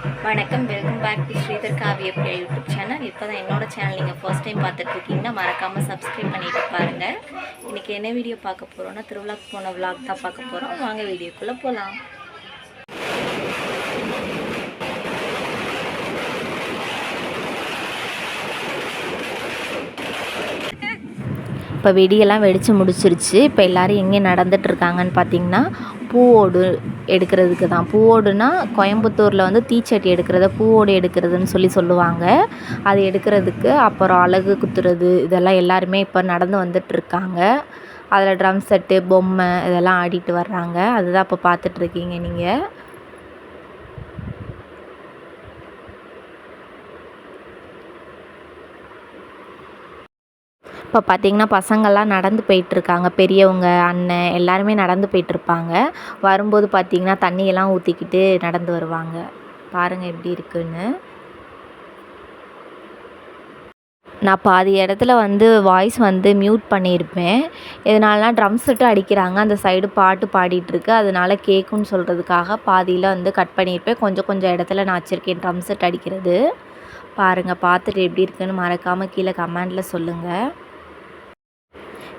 வணக்கம், welcome back to Sridhar காவிய Priya YouTube channel. இப்போ தான் என்னோட சேனல் நீங்கள் ஃபர்ஸ்ட் டைம் பார்த்துட்ருக்கீங்கன்னா மறக்காமல் சப்ஸ்கிரைப் பண்ணிட்டு பாருங்கள். இன்றைக்கி என்ன வீடியோ பார்க்க போகிறோன்னா திருவிழாக்கு போன விளாக் தான் பார்க்க போகிறோம். வாங்க வீடியோக்குள்ளே போகலாம். இப்போ வெடியெல்லாம் வெடித்து முடிச்சிருச்சு. இப்போ எல்லோரும் எங்கே நடந்துகிட்ருக்காங்கன்னு பார்த்தீங்கன்னா பூவோடு எடுக்கிறதுக்கு தான். பூவோடுனா கோயம்புத்தூரில் வந்து தீச்சட்டி எடுக்கிறத பூவோடு எடுக்கிறதுன்னு சொல்லுவாங்க. அது எடுக்கிறதுக்கு அப்புறம் அலகு குத்துறது இதெல்லாம் எல்லாருமே இப்போ நடந்து வந்துட்டுருக்காங்க. அதில் ட்ரம் செட்டு பொம்மை இதெல்லாம் ஆடிட்டு வர்றாங்க. அதுதான் இப்போ பார்த்துட்ருக்கீங்க நீங்கள். இப்போ பார்த்திங்கன்னா பசங்கள்லாம் நடந்து போயிட்டுருக்காங்க. பெரியவங்க, அண்ணன் எல்லாருமே நடந்து போயிட்டுருப்பாங்க. வரும்போது பார்த்திங்கன்னா தண்ணியெல்லாம் ஊற்றிக்கிட்டு நடந்து வருவாங்க. பாருங்கள் எப்படி இருக்குன்னு. நான் பாதி இடத்துல வந்து வாய்ஸ் வந்து மியூட் பண்ணியிருப்பேன். இதனாலலாம் ட்ரம் செட்டு அடிக்கிறாங்க. அந்த சைடு பாட்டு பாடிட்டுருக்கு. அதனால கேட்குன்னு சொல்கிறதுக்காக பாதியில் வந்து கட் பண்ணியிருப்பேன். கொஞ்சம் இடத்துல நான் வச்சுருக்கேன் ட்ரம் செட் அடிக்கிறது. பாருங்கள், பார்த்துட்டு எப்படி இருக்குன்னு மறக்காமல் கீழே கமெண்டில் சொல்லுங்கள்.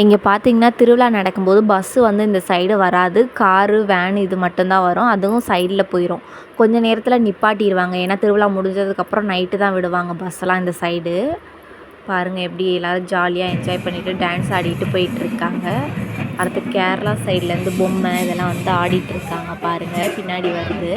இங்கே பார்த்திங்கன்னா திருவிழா நடக்கும்போது பஸ்ஸு வந்து இந்த சைடு வராது. காரு, வேன் இது மட்டும்தான் வரும். அதுவும் சைடில் போயிடும். கொஞ்சம் நேரத்தில் நிப்பாட்டிடுவாங்க. ஏன்னா திருவிழா முடிஞ்சதுக்கப்புறம் நைட்டு தான் விடுவாங்க பஸ்ஸெல்லாம் இந்த சைடு. பாருங்கள் எப்படி எல்லோரும் ஜாலியாக என்ஜாய் பண்ணிவிட்டு டான்ஸ் ஆடிட்டு போயிட்டுருக்காங்க. அடுத்து கேரளா சைட்லேருந்து பொம்மை இதெல்லாம் வந்து ஆடிட்டுருக்காங்க. பாருங்கள் பின்னாடி வருது.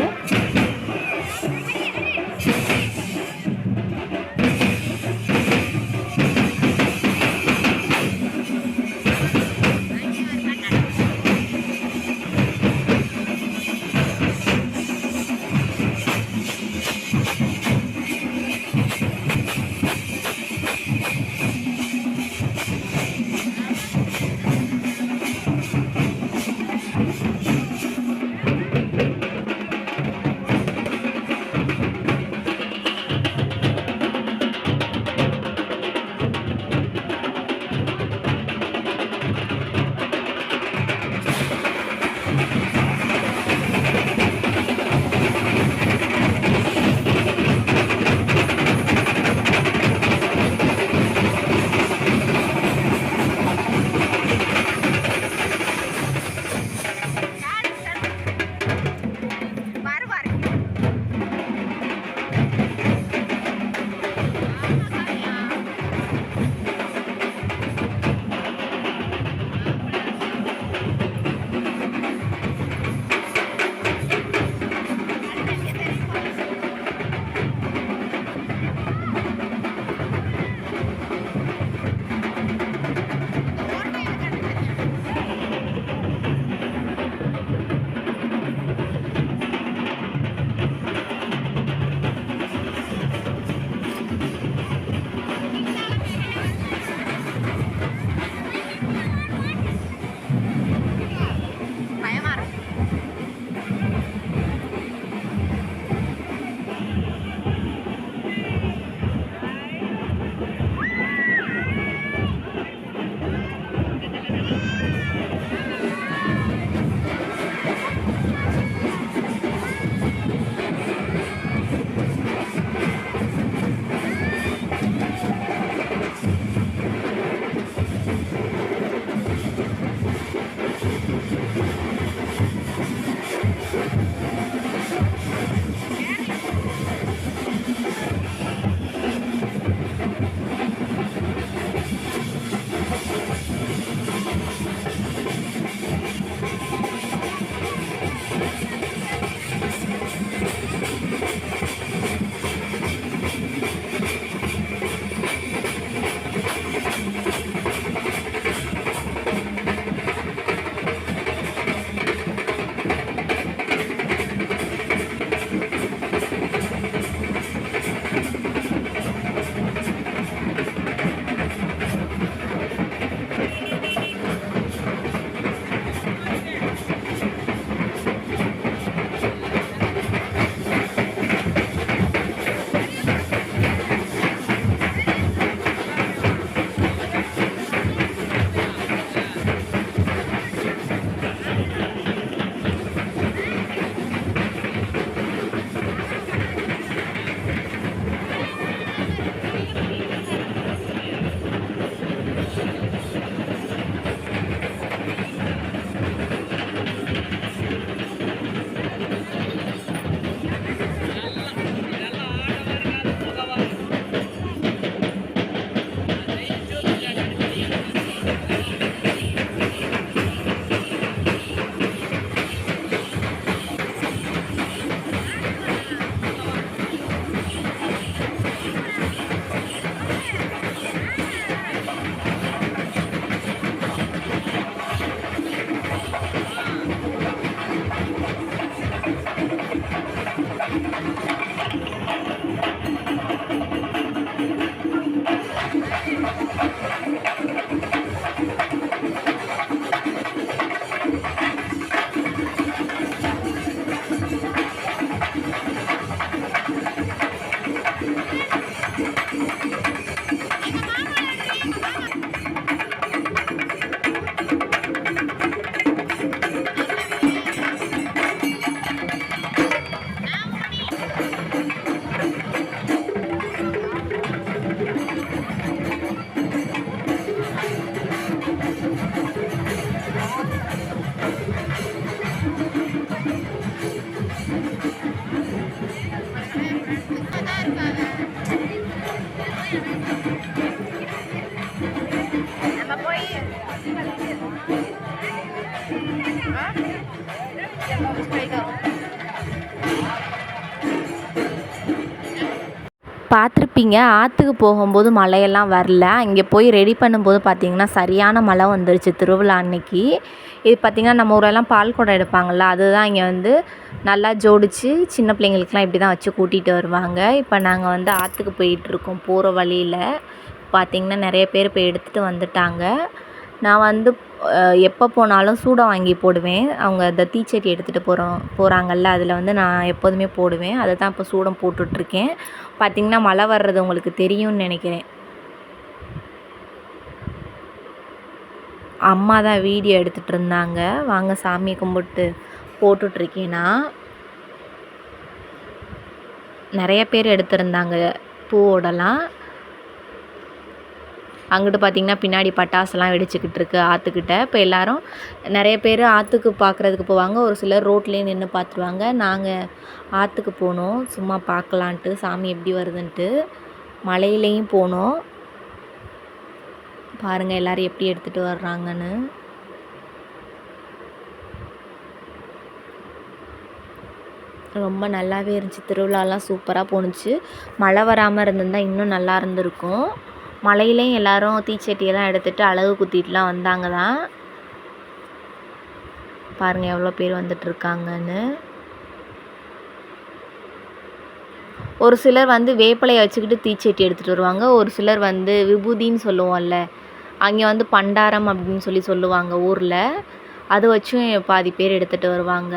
பார்த்துருப்பீங்க, ஆற்றுக்கு போகும்போது மழையெல்லாம் வரல. இங்கே போய் ரெடி பண்ணும்போது பார்த்திங்கன்னா சரியான மழை வந்துருச்சு திருவிழா அன்னைக்கு. இது பார்த்திங்கன்னா நம்ம ஊரெல்லாம் பால் குடம் எடுப்பாங்கள்ல, அதுதான் இங்கே வந்து நல்லா ஜோடித்து சின்ன பிள்ளைங்களுக்குலாம் இப்படி தான் வச்சு கூட்டிகிட்டு வருவாங்க. இப்போ நாங்கள் வந்து ஆற்றுக்கு போயிட்டுருக்கோம். போகிற வழியில் பார்த்திங்கன்னா நிறைய பேர் இப்போ எடுத்துகிட்டு வந்துட்டாங்க. நான் வந்து எப்போ போனாலும் சூடம் வாங்கி போடுவேன். அவங்க இந்த தீச்சட்டி எடுத்துகிட்டு போகிறாங்கல்ல, அதில் வந்து நான் எப்போதுமே போடுவேன். அதை தான் இப்போ சூடம் போட்டுட்ருக்கேன். பார்த்திங்கன்னா மழை வர்றது உங்களுக்கு தெரியும்னு நினைக்கிறேன். அம்மா தான் வீடியோ எடுத்துகிட்டு இருந்தாங்க. வாங்க சாமியை கும்பிட்டு போட்டுட்ருக்கேன்னா நிறைய பேர் எடுத்திருந்தாங்க பூவோடலாம். அங்கிட்டு பார்த்திங்கன்னா பின்னாடி பட்டாசுலாம் வெடிச்சுக்கிட்டு இருக்கு ஆற்றுக்கிட்ட. இப்போ எல்லோரும் நிறைய பேர் ஆற்றுக்கு பார்க்குறதுக்கு போவாங்க. ஒரு சிலர் ரோட்லேயே நின்று பார்த்துருவாங்க. நாங்கள் ஆற்றுக்கு போனோம் சும்மா பார்க்கலான்ட்டு, சாமி எப்படி வருதுன்ட்டு. மலையிலையும் போனோம். பாருங்கள் எல்லோரும் எப்படி எடுத்துகிட்டு வர்றாங்கன்னு. ரொம்ப நல்லாவே இருந்துச்சு. திருவிழாலாம் சூப்பராக போணுச்சு. மழை வராமல் இருந்திருந்தால் இன்னும் நல்லா இருந்திருக்கும். மலையிலையும் எல்லோரும் தீச்சட்டியெல்லாம் எடுத்துகிட்டு அலகு குத்திட்டுலாம் வந்தாங்க தான். பாருங்கள் எவ்வளோ பேர் வந்துட்டுருக்காங்கன்னு. ஒரு சிலர் வந்து வேப்பிலையை வச்சுக்கிட்டு தீச்சட்டி எடுத்துகிட்டு வருவாங்க. ஒரு சிலர் வந்து விபூதின்னு சொல்லுவோம்ல, அங்கே வந்து பண்டாரம் அப்படின்னு சொல்லுவாங்க ஊரில். அதை வச்சும் பாதி பேர் எடுத்துகிட்டு வருவாங்க.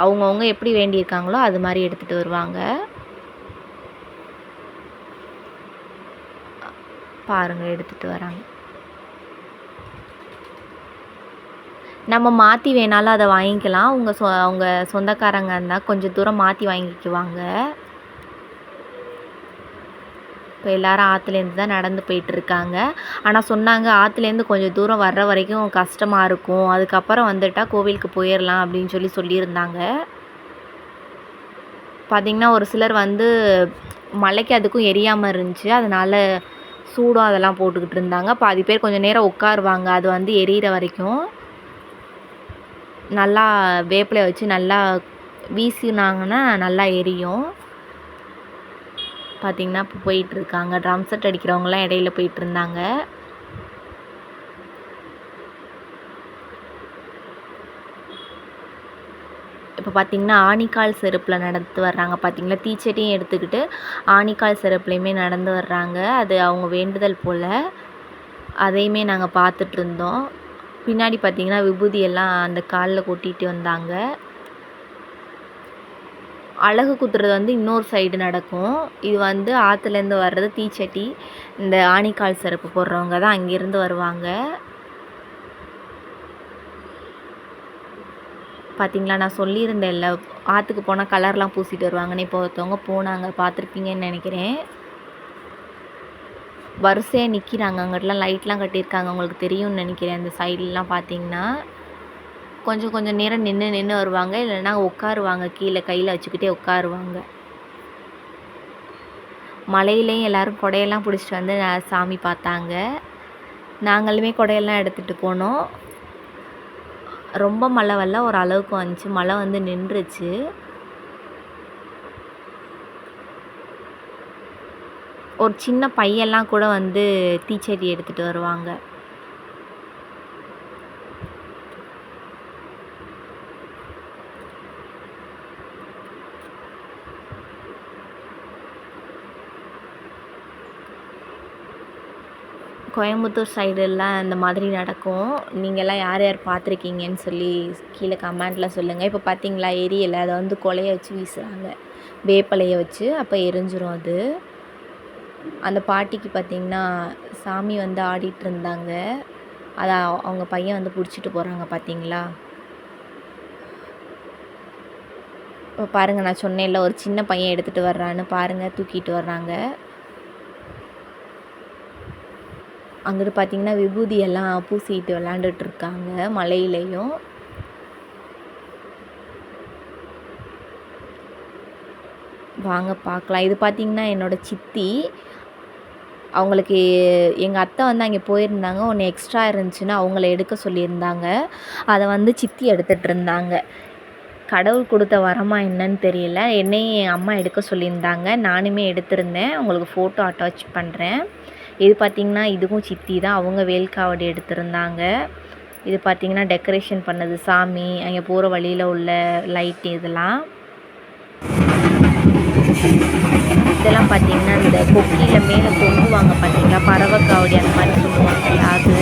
அவங்கவுங்க எப்படி வேண்டியிருக்காங்களோ அது மாதிரி எடுத்துகிட்டு வருவாங்க. பாருங்கள் எடுத்துகிட்டு வராங்க. நம்ம மாற்றி வேணாலும் அதை வாங்கிக்கலாம். அவங்க சொந்தக்காரங்க இருந்தால் கொஞ்சம் தூரம் மாற்றி வாங்கிக்குவாங்க. இப்போ எல்லோரும் ஆற்றுலேருந்து தான் நடந்து போயிட்டுருக்காங்க. ஆனால் சொன்னாங்க ஆற்றுலேருந்து கொஞ்சம் தூரம் வர்ற வரைக்கும் கஷ்டமாக இருக்கும், அதுக்கப்புறம் வந்துட்டால் கோவிலுக்கு போயிடலாம் அப்படின்னு சொல்லியிருந்தாங்க. பார்த்திங்கன்னா ஒரு சிலர் வந்து மலைக்கு அதுக்கும் எரியாமல் இருந்துச்சு, அதனால் சூடம் அதெல்லாம் போட்டுக்கிட்டு இருந்தாங்க. பாதி பேர் கொஞ்சம் நேரம் உட்காருவாங்க, அது வந்து எரியிற வரைக்கும். நல்லா வேப்பிலையை வச்சு நல்லா வீசினாங்கன்னா நல்லா எரியும். பார்த்திங்கன்னா இப்போ போயிட்டுருக்காங்க. ட்ரம் செட் அடிக்கிறவங்களாம் இடையில போயிட்டுருந்தாங்க. இப்போ பார்த்திங்கன்னா ஆணிக்கால் செருப்பில் நடந்து வர்றாங்க. பார்த்திங்களா, தீச்சட்டியும் எடுத்துக்கிட்டு ஆணிக்கால் செருப்புலையுமே நடந்து வர்றாங்க. அது அவங்க வேண்டுதல் போல். அதையுமே நாங்கள் பார்த்துட்ருந்தோம். பின்னாடி பார்த்திங்கன்னா விபூதியெல்லாம் அந்த காலில் கொட்டிட்டு வந்தாங்க. அலகு குத்துறது வந்து இன்னொரு சைடு நடக்கும். இது வந்து ஆற்றுலேருந்து வர்றது தீச்சட்டி. இந்த ஆணிக்கால் செருப்பு போடுறவங்க தான் அங்கேருந்து வருவாங்க. பார்த்திங்களா, நான் சொல்லியிருந்தேன்ல ஆற்றுக்கு போனால் கலர்லாம் பூசிட்டு வருவாங்கன்னு. இப்போ ஒருத்தவங்க போனாங்க, பார்த்துருப்பீங்கன்னு நினைக்கிறேன். வரிசையாக நிற்கிறாங்க. அங்கிட்டலாம் லைட்லாம் கட்டியிருக்காங்க, உங்களுக்கு தெரியும்னு நினைக்கிறேன். அந்த சைட்லலாம் பார்த்திங்கன்னா கொஞ்சம் நேரம் நின்று வருவாங்க. இல்லைன்னா உட்காருவாங்க, கீழே கையில் வச்சுக்கிட்டே உட்காருவாங்க. மலையிலையும் எல்லோரும் கொடையெல்லாம் பிடிச்சிட்டு வந்து சாமி பார்த்தாங்க. நாங்களுமே கொடையெல்லாம் எடுத்துகிட்டு போனோம். ரொம்ப மழை வரல, ஒரு அளவுக்கு வந்துச்சு. மழை வந்து நின்றுச்சு. ஒரு சின்ன பையெல்லாம் கூட வந்து தீச்சட்டி எடுத்துகிட்டு வருவாங்க. கோயம்புத்தூர் சைடெல்லாம் இந்த மாதிரி நடக்கும். நீங்கள்லாம் யார் யார் பார்த்துருக்கீங்கன்னு சொல்லி கீழே கமெண்ட்டில் சொல்லுங்கள். இப்போ பார்த்தீங்களா எரியலை, அதை வந்து கொலையை வச்சு வீசுகிறாங்க, வேப்பலையை வச்சு. அப்போ எரிஞ்சிரும் அது. அந்த பாட்டிக்கு பார்த்திங்கன்னா சாமி வந்து ஆடிட்டு இருந்தாங்க. அதை அவங்க பையன் வந்து பிடிச்சிட்டு போகிறாங்க. பார்த்தீங்களா, இப்போ பாருங்கள், நான் சொன்னேன்ல ஒரு சின்ன பையன் எடுத்துகிட்டு வர்றான்னு. பாருங்கள், தூக்கிட்டு வர்றாங்க. அங்கிட்டு பார்த்திங்கன்னா விபூதியெல்லாம் பூசிட்டு விளாண்டுட்ருக்காங்க மலையிலையும். வாங்க பார்க்கலாம். இது பார்த்திங்கன்னா என்னோடய சித்தி. அவங்களுக்கு எங்கள் அத்தை வந்து அங்கே போயிருந்தாங்க. ஒன்று எக்ஸ்ட்ரா இருந்துச்சுன்னா அவங்கள எடுக்க சொல்லியிருந்தாங்க. அதை வந்து சித்தி எடுத்துகிட்டு இருந்தாங்க. கடவுள் கொடுத்த வரமா என்னன்னு தெரியல. என்னையும் என் அம்மா எடுக்க சொல்லியிருந்தாங்க. நானுமே எடுத்திருந்தேன். உங்களுக்கு ஃபோட்டோ அட்டாச் பண்ணுறேன். இது பார்த்திங்கன்னா இதுவும் சித்தி தான். அவங்க வேல்காவடி எடுத்திருந்தாங்க. இது பார்த்திங்கன்னா டெக்கரேஷன் பண்ணது சாமி, அங்கே போகிற வழியில் உள்ள லைட் இதெல்லாம் பார்த்திங்கன்னா இந்த கொக்கியில் மேலே தொங்குவாங்க பார்த்திங்களா, பறவை காவடி அந்த மாதிரி சொல்லுவாங்க. அது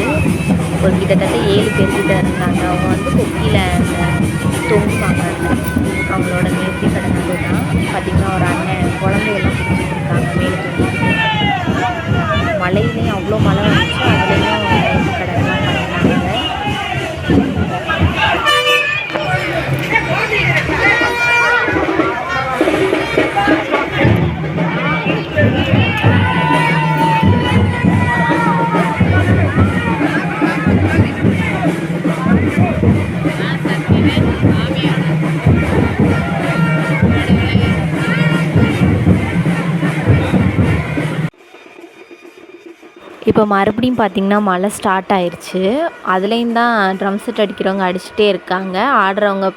ஒரு கிட்டத்தட்ட 7 பேர்கிட்ட இருந்தாங்க. அவங்க வந்து கொக்கியில் தொங்குவாங்க. அவங்களோட நேர்த்தி கடனது தான். பார்த்திங்கன்னா ஒரு அண்ணன் குழந்தையெல்லாம் பிடிச்சிட்டு இருக்காங்க மேலே தொங்கிட்டு. மழையிலையும் அவ்வளோ மழை வந்துச்சு. அதுலேயும் நேர்த்தி கடனெல்லாம் பண்ணினாங்க. இப்போ மறுபடியும் பார்த்திங்கன்னா மழை ஸ்டார்ட் ஆயிடுச்சு. அதுலேயும் தான் ட்ரம் செட் அடிக்கிறவங்க அடிச்சுட்டே இருக்காங்க. ஆடுறவங்க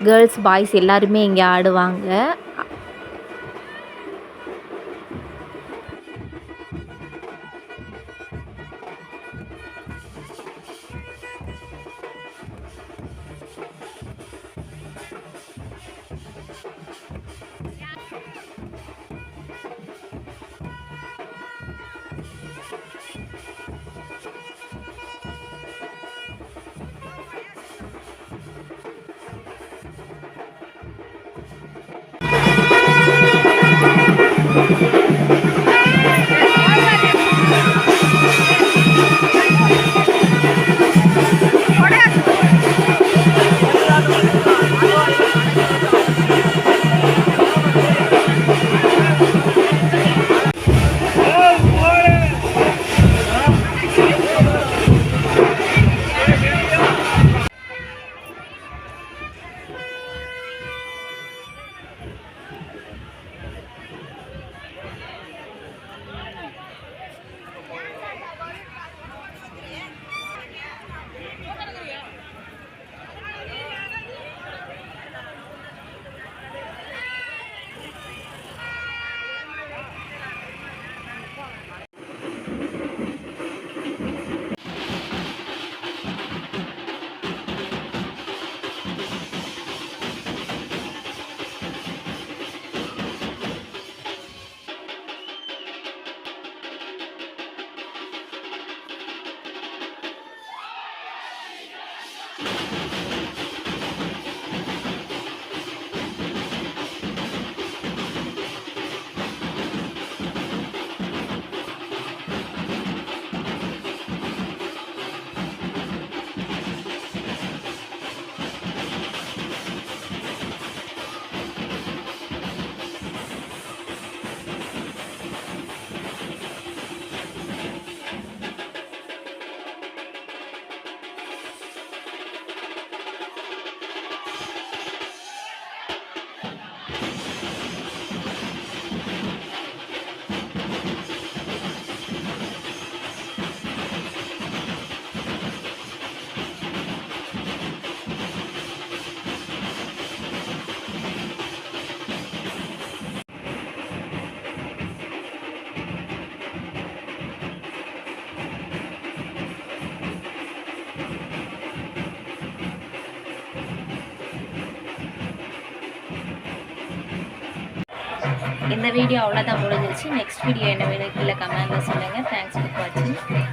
கேர்ள்ஸ் பாய்ஸ் எல்லாருமே இங்கே ஆடுவாங்க. இந்த வீடியோ அவ்வளோதான் முடிஞ்சிருச்சு. நெக்ஸ்ட் வீடியோ என்ன வேணும் கீழே கமெண்ட்டில் சொல்லுங்கள். தேங்க்ஸ் ஃபார் வாட்சிங்.